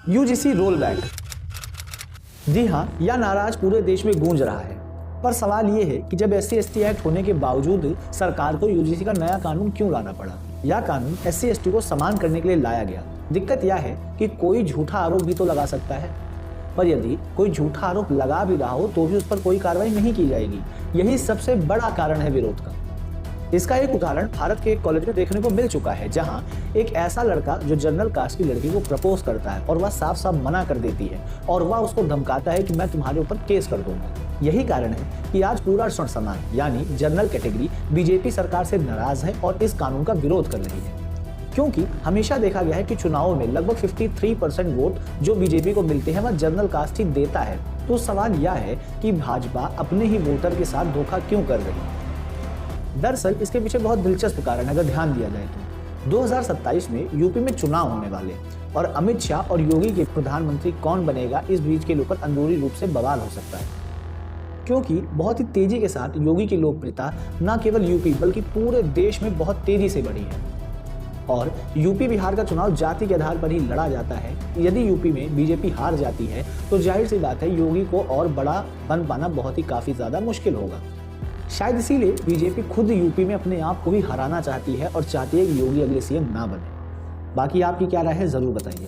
UGC roll back. जी हाँ, यह नारा आज पूरे देश में गूंज रहा है। पर सवाल ये है कि जब SC/ST एक्ट होने के बावजूद सरकार को यूजीसी का नया कानून क्यों लाना पड़ा। यह कानून SC/ST को समान करने के लिए लाया गया। दिक्कत यह है कि कोई झूठा आरोप भी तो लगा सकता है, पर यदि कोई झूठा आरोप लगा भी रहा हो तो भी उस पर कोई कार्रवाई नहीं की जाएगी। यही सबसे बड़ा कारण है विरोध का। इसका एक उदाहरण भारत के एक कॉलेज में देखने को मिल चुका है, जहां एक ऐसा लड़का जो जनरल कास्ट की लड़की को प्रपोज करता है और वह साफ साफ मना कर देती है और वह उसको धमकाता है कि मैं तुम्हारे ऊपर केस कर दूंगा। यही कारण है कि आज पूरा स्वर्ण समाज यानी जनरल कैटेगरी बीजेपी सरकार से नाराज है और इस कानून का विरोध कर रही है, क्योंकि हमेशा देखा गया है कि चुनावों में लगभग 53% वोट जो बीजेपी को मिलते हैं वह जनरल कास्ट ही देता है। तो सवाल यह है कि भाजपा अपने ही वोटर के साथ धोखा क्यों कर रही है। दरअसल इसके पीछे बहुत दिलचस्प कारण अगर ध्यान दिया जाए तो 2027 में यूपी में चुनाव होने वाले और अमित शाह और योगी के प्रधानमंत्री कौन बनेगा, इस बीच के ऊपर अंदरूनी रूप से बवाल हो सकता है, क्योंकि बहुत ही तेजी के साथ योगी की लोकप्रियता न केवल यूपी बल्कि पूरे देश में बहुत तेजी से बढ़ी है। और यूपी बिहार का चुनाव जाति के आधार पर ही लड़ा जाता है। यदि यूपी में बीजेपी हार जाती है तो जाहिर सी बात है योगी को और बड़ा बन पाना बहुत ही काफी ज्यादा मुश्किल होगा। शायद इसीलिए बीजेपी खुद यूपी में अपने आप को भी हराना चाहती है और चाहती है कि योगी अगले CM ना बने। बाकी आपकी क्या राय है, जरूर बताइए।